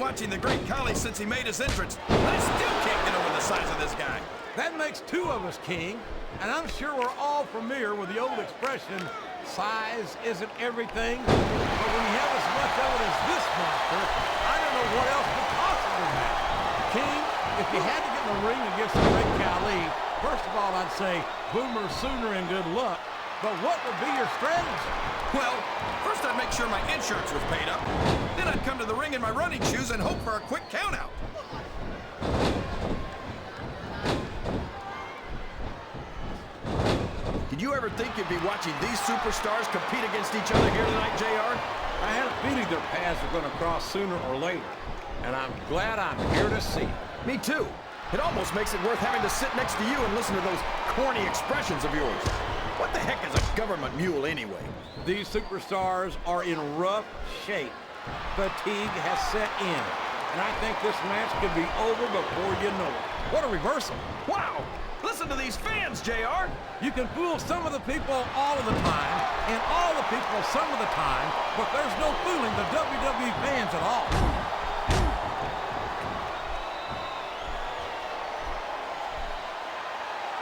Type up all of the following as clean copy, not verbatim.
watching the Great Khali since he made his entrance, and I still can't get over the size of this guy. That makes two of us, King. And I'm sure we're all familiar with the old expression, size isn't everything. But when you have as much of it as this monster, I don't know what else could possibly matter. King, if you had to get in the ring against the Great Khali, first of all, I'd say boomer sooner and good luck. But what would be your strategy? Well, first I'd make sure my insurance was paid up. Then I'd come to the ring in my running shoes and hope for a quick countout. Did you ever think you'd be watching these superstars compete against each other here tonight, JR? I had a feeling their paths were going to cross sooner or later. And I'm glad I'm here to see it. Me too. It almost makes it worth having to sit next to you and listen to those corny expressions of yours. What the heck is a government mule anyway? These superstars are in rough shape. Fatigue has set in. And I think this match could be over before you know it. What a reversal. Wow! Listen to these fans, JR! You can fool some of the people all of the time, and all the people some of the time, but there's no fooling the WWE fans at all.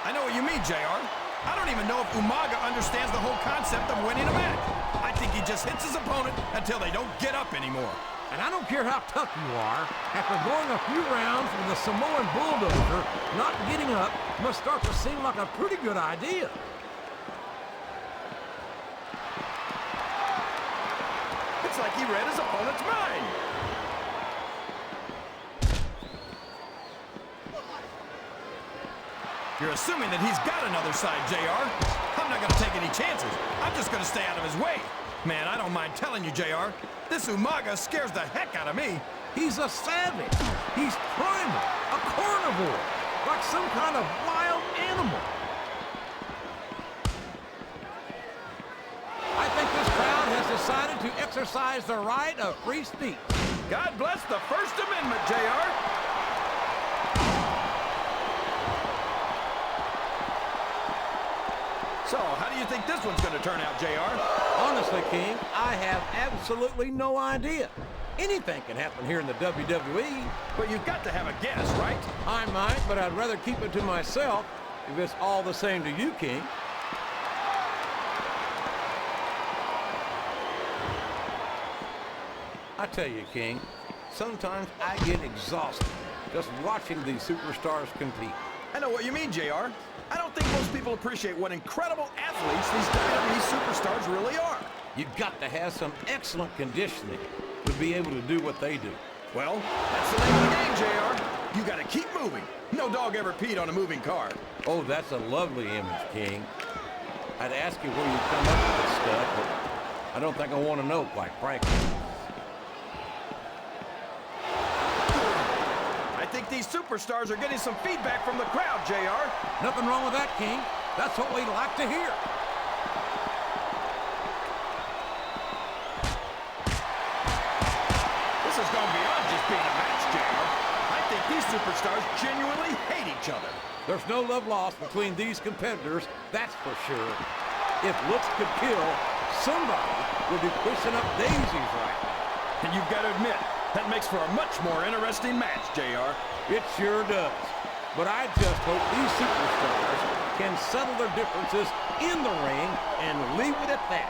I know what you mean, JR. I don't even know if Umaga understands the whole concept of winning a match. I think he just hits his opponent until they don't get up anymore. And I don't care how tough you are, after going a few rounds with the Samoan bulldozer, not getting up must start to seem like a pretty good idea. It's like he read his opponent's mind. You're assuming that he's got another side, JR. I'm not going to take any chances. I'm just going to stay out of his way. Man, I don't mind telling you, JR, this Umaga scares the heck out of me. He's a savage. He's primal, a carnivore, like some kind of wild animal. I think this crowd has decided to exercise the right of free speech. God bless the First Amendment, JR. So, how do you think this one's going to turn out, JR? Honestly, King, I have absolutely no idea. Anything can happen here in the WWE. But you've got to have a guess, right? I might, but I'd rather keep it to myself if it's all the same to you, King. I tell you, King, sometimes I get exhausted just watching these superstars compete. I know what you mean, JR. I don't think most people appreciate what incredible athletes these WWE superstars really are. You've got to have some excellent conditioning to be able to do what they do. Well, that's the name of the game, JR. You got to keep moving. No dog ever peed on a moving car. Oh, that's a lovely image, King. I'd ask you where you come up with this stuff, but I don't think I want to know, quite frankly. I think these superstars are getting some feedback from the crowd, JR. Nothing wrong with that, King. That's what we like to hear. This has gone beyond just being a match, JR. I think these superstars genuinely hate each other. There's no love lost between these competitors, that's for sure. If looks could kill, somebody would be pushing up daisies right now. And you've got to admit, that makes for a much more interesting match, JR. It sure does. But I just hope these superstars can settle their differences in the ring and leave it at that.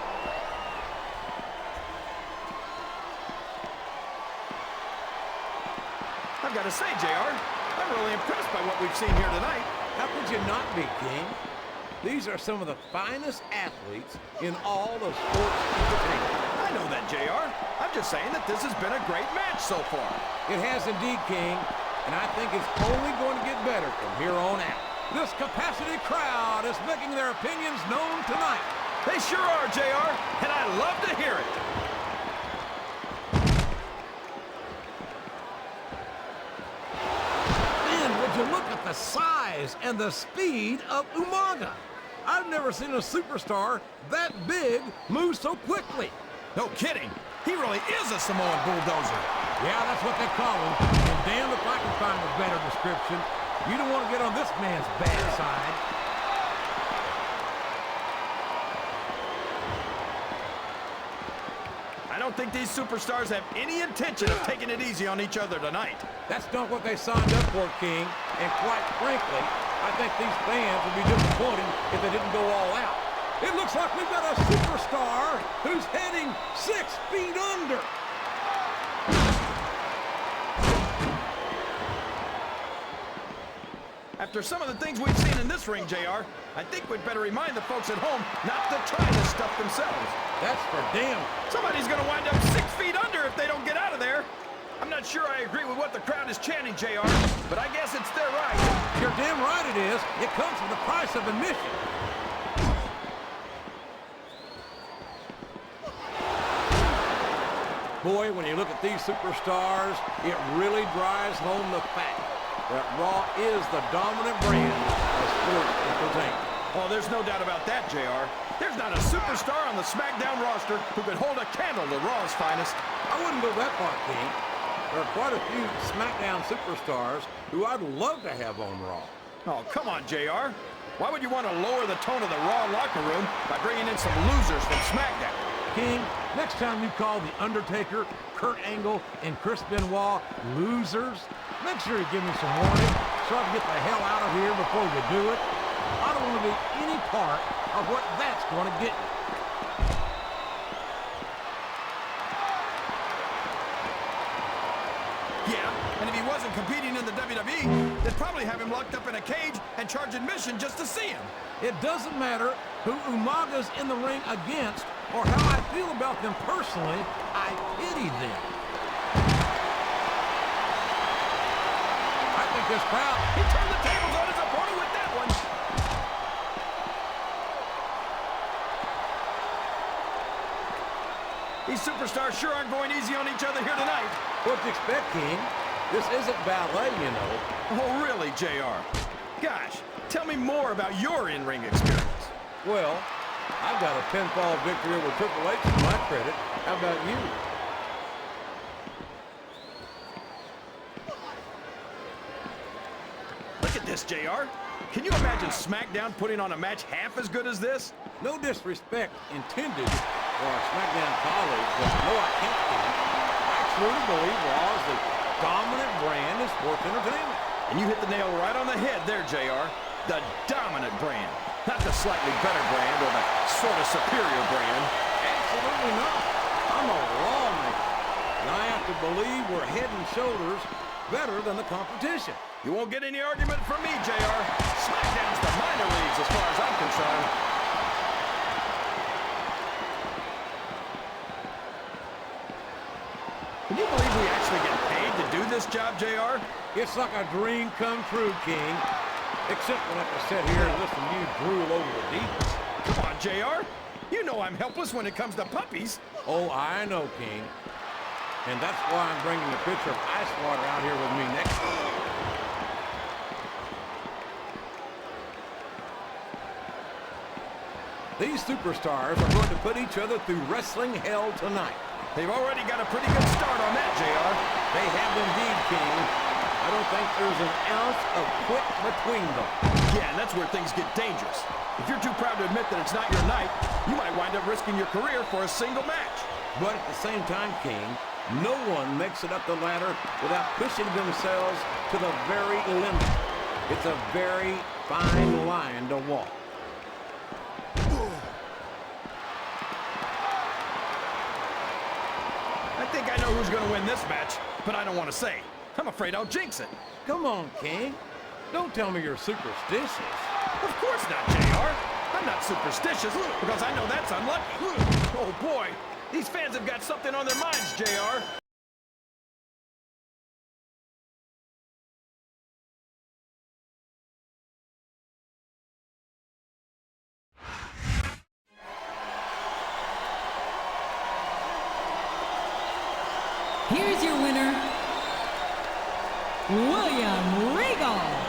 I've got to say, JR, I'm really impressed by what we've seen here tonight. How could you not be, King? These are some of the finest athletes in all of sports entertainment. I know that, JR. I'm just saying that this has been a great match so far. It has indeed, King, and I think it's only going to get better from here on out. This capacity crowd is making their opinions known tonight. They sure are, JR, and I love to hear it. Man, would you look at the size and the speed of Umaga? I've never seen a superstar that big move so quickly. No kidding. He really is a Samoan bulldozer. Yeah, that's what they call him. And damn if I can find a better description. You don't want to get on this man's bad side. I don't don't think these superstars have any intention of taking it easy on each other tonight. That's not what they signed up for, King. And quite frankly, I think these fans would be disappointed if they didn't go all out. It looks like we've got a superstar who's heading 6 feet under. After some of the things we've seen in this ring, JR, I think we'd better remind the folks at home not to try this stuff themselves. That's for damn. Somebody's going to wind up 6 feet under if they don't get out of there. I'm not sure I agree with what the crowd is chanting, JR, but I guess it's their right. You're damn right it is. It comes with the price of admission. Boy, when you look at these superstars, it really drives home the fact that Raw is the dominant brand of sports entertainment. Oh, there's no doubt about that, JR. There's not a superstar on the SmackDown roster who could hold a candle to Raw's finest. I wouldn't go that far, King. There are quite a few SmackDown superstars who I'd love to have on Raw. Oh, come on, JR. Why would you want to lower the tone of the Raw locker room by bringing in some losers from SmackDown? King, next time you call The Undertaker, Kurt Angle, and Chris Benoit losers, make sure you give me some warning so I can get the hell out of here before you do it. I don't want to be any part of what that's going to get me. Yeah, and if he wasn't competing in the WWE, they'd probably have him locked up in a cage and charge admission just to see him. It doesn't matter who Umaga's in the ring against or how I feel about them personally, I pity them. I think this crowd... He turned the tables on his opponent with that one. These superstars sure aren't going easy on each other here tonight. What do you expect, King? This isn't ballet, you know. Oh, really, JR? Gosh, tell me more about your in-ring experience. Well, I've got a pinfall victory over Triple H to my credit. How about you? Look at this, JR. Can you imagine SmackDown putting on a match half as good as this? No disrespect intended for our SmackDown colleagues, but no, I can't do it. I truly believe Raw is the dominant brand in sports entertainment. And you hit the nail right on the head there, JR. The dominant brand. Not the slightly better brand or the sort of superior brand. Absolutely not. I'm a Raw man, and I have to believe we're head and shoulders better than the competition. You won't get any argument from me, JR. SmackDown's the minor leagues as far as I'm concerned. Can you believe we actually get paid to do this job, JR? It's like a dream come true, King. Except when I have to sit here and listen to you drool over the Divas. Come on, JR. You know I'm helpless when it comes to puppies. Oh, I know, King. And that's why I'm bringing the pitcher of ice water out here with me next time. These superstars are going to put each other through wrestling hell tonight. They've already got a pretty good start on that, JR. They have indeed, King. I don't think there's an ounce of quit between them. Yeah, and that's where things get dangerous. If you're too proud to admit that it's not your night, you might wind up risking your career for a single match. But at the same time, King, no one makes it up the ladder without pushing themselves to the very limit. It's a very fine line to walk. I think I know who's going to win this match, but I don't want to say. I'm afraid I'll jinx it. Come on, King. Don't tell me you're superstitious. Of course not, JR. I'm not superstitious because I know that's unlucky. Oh, boy. These fans have got something on their minds, JR. Here's your winner, William Regal.